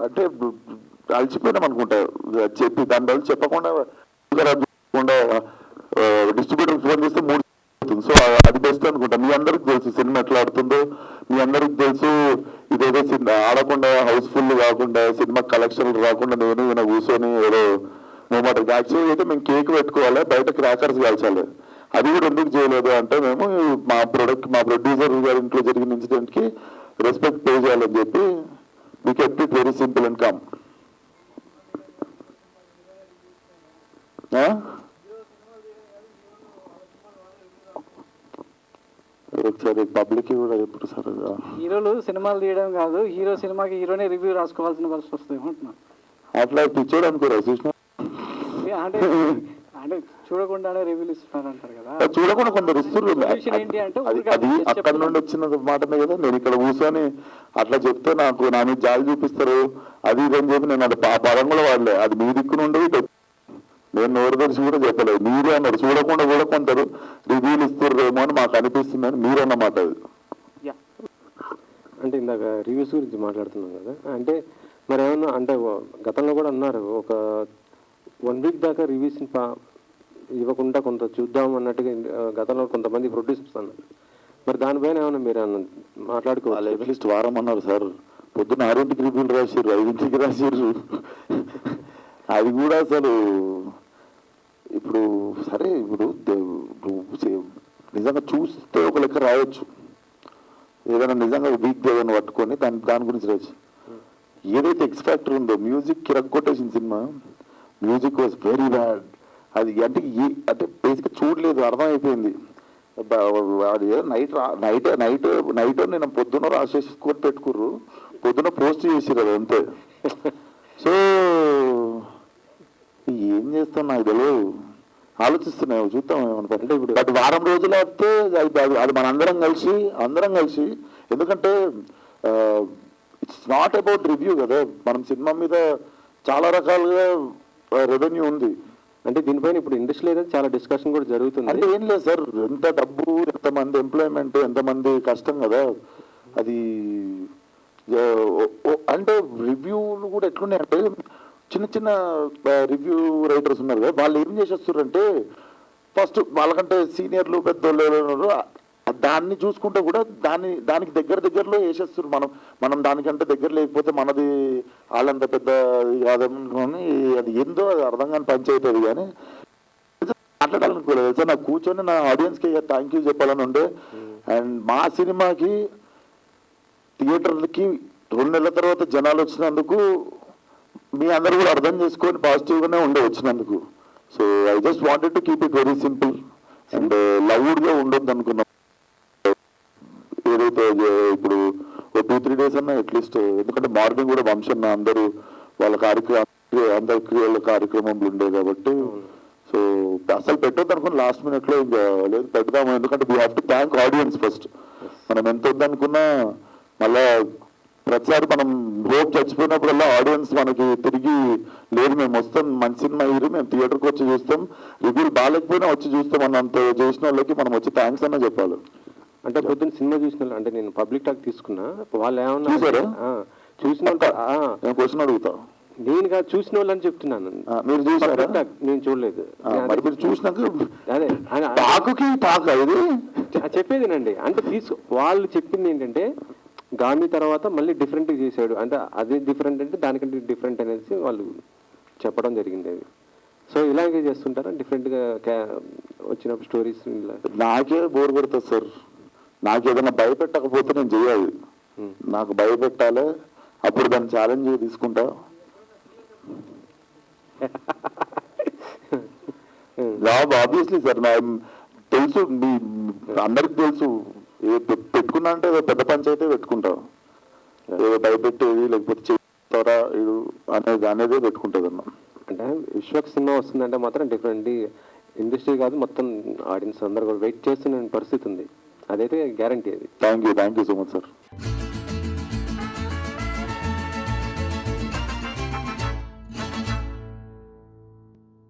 అంటే అలసిపోయినాం అనుకుంటా చెప్పి, దాని బదులు చెప్పకుండా డిస్ట్రిబ్యూటర్ ఫోన్ చేస్తే 3 అవుతుంది. సో అది బెస్ట్ అనుకుంటా. మీ అందరికి తెలుసు సినిమా ఎట్లా ఆడుతుందో, మీ అందరికి తెలుసు. ఇదేదో ఆడకుండా హౌస్ఫుల్ కాకుండా సినిమా కలెక్షన్లు రాకుండా నేను ఈయన కూర్చొని ఏదో మూమెంట్. యాక్చువల్గా అయితే మేము కేక్ పెట్టుకోవాలి, బయట క్రాకర్స్ కాల్చాలి. అది కూడా ఎందుకు చేయలేదు అంటే మేము మా ప్రొడ్యూసర్ గారి ఇంట్లో జరిగిన ఇన్సిడెంట్ కి రెస్పెక్ట్ పే చేయాలని చెప్పి we kept it very simple and calm. ఒకసారి పబ్లిక్ కూడా ఎప్పుడు సార్ హీరోలు సినిమాలు తీయడం కాదు, హీరో సినిమాకి హీరోనే రివ్యూ రాసుకోవాల్సిన పరిస్థితి వస్తుంది అంటున్నా. అట్లా పిచ్చోడు అనుకోరా చూసిన అంటే అంటే చూడకుండానే రివ్యూలు ఇస్తున్నారు అంటారు కదా. చూడకుండా కొందరు ఇస్తున్నారు. ఏంటి అంటే అది అక్కడ నుండి వచ్చిన మాటనే కదా. నేను ఇక్కడ కూర్చొని అట్లా చెప్తే నాకు నా మీద జాలి చూపిస్తారు, అది ఇదని చెప్పి నేను అది ఆ పదం కూడా వాడలే. అది మీ దిక్కు నుండి నేను నోరు తెరిచి కూడా చెప్పలేదు. మీరే అన్నారు చూడకుండా కూడా కొందరు రివ్యూలు ఇస్తారేమో అని మాకు అనిపిస్తుందని మీరన్నమాట. అది అంటే ఇందాక రివ్యూస్ గురించి మాట్లాడుతున్నాం కదా, అంటే మరి ఏమన్నా అంటే గతంలో కూడా అన్నారు ఒక 1 వీక్ దాకా రివ్యూస్ ఇవ్వకుండా కొంత చూద్దాం అన్నట్టుగా గతంలో కొంతమంది ప్రొడ్యూసర్స్ అన్నారు. మరి దానిపైన ఏమన్నా మీరు మాట్లాడుకోవాలి? అట్లీస్ట్ వారం అన్నారు సార్. పొద్దున్న 6ంటికి రివ్యూలు రాసిర్రు, 5ంటికి రాసిర్రు. అది కూడా అసలు ఇప్పుడు సరే, ఇప్పుడు నిజంగా చూస్తే ఒక లెక్క రాయొచ్చు, ఏదైనా నిజంగా వీక్ ఏదైనా పట్టుకొని దాని గురించి రాయొచ్చు. ఏదైతే ఎక్స్ ఫ్యాక్టర్ ఉందో, మ్యూజిక్ కిరక్కొట్టేసిన సినిమా, మ్యూజిక్ వాజ్ వెరీ బ్యాడ్. అది అంటే అంటే బేసిక్గా చూడలేదు, అర్థమైపోయింది. నైట్ నేను పొద్దున్న రాసేసుకొని పెట్టుకుర్రు, పొద్దున్న పోస్ట్ చేసిర్రు, అది అంతే. సో ఏం చేస్తాం నాకు తెలియదు, ఆలోచిస్తున్నావు చూద్దాం ఏమనుకో. అంటే ఇప్పుడు అది వారం రోజులు అయితే అది మన అందరం కలిసి ఎందుకంటే ఇట్స్ నాట్ అబౌట్ రివ్యూ కదా. మనం సినిమా మీద చాలా రకాలుగా రెవెన్యూ ఉంది. అంటే దీనిపైన ఇప్పుడు ఇండస్ట్రీ అయితే చాలా డిస్కషన్ కూడా జరుగుతుంది. అంటే ఏం లేదు సార్, ఎంత డబ్బు, ఎంతమంది ఎంప్లాయ్మెంట్, ఎంతమంది కష్టం కదా అది. అంటే రివ్యూలు కూడా ఎట్లున్నాయంటే, చిన్న చిన్న రివ్యూ రైటర్స్ ఉన్నారు కదా, వాళ్ళు ఏం చేసేస్తారంటే ఫస్ట్ వాళ్ళకంటే సీనియర్లు పెద్దోళ్ళు దాన్ని చూసుకుంటే కూడా దానికి దగ్గరలో వేసేస్తారు. మనం దానికంటే దగ్గర లేకపోతే మనది వాళ్ళంత పెద్ద కాదనుకొని అది ఏందో అది అర్థం కాని పంచాయతీ. అది కానీ మాట్లాడాలనుకోలేదు సార్. నాకు కూర్చొని నా ఆడియన్స్కి థ్యాంక్ యూ చెప్పాలని ఉండే. అండ్ మా సినిమాకి థియేటర్లకి 2 నెలల తర్వాత జనాలు వచ్చినందుకు మీ అందరూ కూడా అర్థం చేసుకొని పాజిటివ్గానే ఉండే వచ్చినందుకు. So I just wanted to keep it very simple and లౌడ్గా ఉండొద్దు అనుకున్నాం. ఏదైతే ఇప్పుడు 2-3 డేస్ అన్నా అట్లీస్ట్, ఎందుకంటే మార్నింగ్ కూడా వంశన్న అందరూ వాళ్ళ కార్యక్రమంలో ఉండే కాబట్టి. సో అసలు పెట్టొద్దు అనుకుని లాస్ట్ మినిట్లో ఇంకా లేదు పెడదాము, ఎందుకంటే we have to thank audience first. మనం ఎంత వద్దనుకున్నా మళ్ళా ప్రతిసారి మనం హోప్ చచ్చిపోయినప్పుడల్లా ఆడియన్స్ మనకి తిరిగి లేదు మేము వస్తాం, మంచి సినిమా అయ్యి మేము థియేటర్కి వచ్చి చూస్తాం, రివ్యూలు బాగాలేకపోయినా వచ్చి చూస్తాం అన్నంత చేసిన వాళ్ళకి మనం వచ్చి థ్యాంక్స్ అన్న చెప్పాలి. అంటే పొద్దున్న సినిమా చూసిన అంటే నేను పబ్లిక్ టాక్ తీసుకున్నా, వాళ్ళు ఏమన్నా చూసిన క్వశ్చన్ అడుగుతా, నేను కాదు చూసిన వాళ్ళు అని చెప్తున్నాను. మీరు చూసారా? నేను చూడలేదు. మీరు చూసినాక అదే చెప్పేదేనండి. అంటే వాళ్ళు చెప్పింది ఏంటంటే గామి తర్వాత మళ్ళీ డిఫరెంట్ చేశాడు, అంటే అది డిఫరెంట్ అంటే దానికంటే డిఫరెంట్ అనేసి వాళ్ళు చెప్పడం జరిగింది. అది సో ఇలాగే చేస్తుంటారా డిఫరెంట్గా వచ్చినప్పుడు స్టోరీస్? నాకే బోర్ కొడుతుంది సార్. నాకు ఏదైనా భయపెట్టకపోతే నేను చేయాలి, నాకు భయపెట్టాలి, అప్పుడు దాన్ని ఛాలెంజ్ తీసుకుంటా. ఆబ్వియస్లీ సార్, తెలుసు మీ అందరికి తెలుసు, పెట్టుకున్నా అంటే పెద్ద పంచాయతీ పెట్టుకుంటాం, ఏదో భయపెట్టేది లేకపోతే చేస్తారా అనేదే పెట్టుకుంటుంది అన్న. అంటే విశ్వక్ సినిమా వస్తుందంటే మాత్రం డిఫరెంట్ ఇండస్ట్రీ కాదు మొత్తం ఆడియన్స్ అందరూ కూడా వెయిట్ చేస్తున్న పరిస్థితి ఉంది, అదైతే గ్యారంటీ. అది thank you so much sir.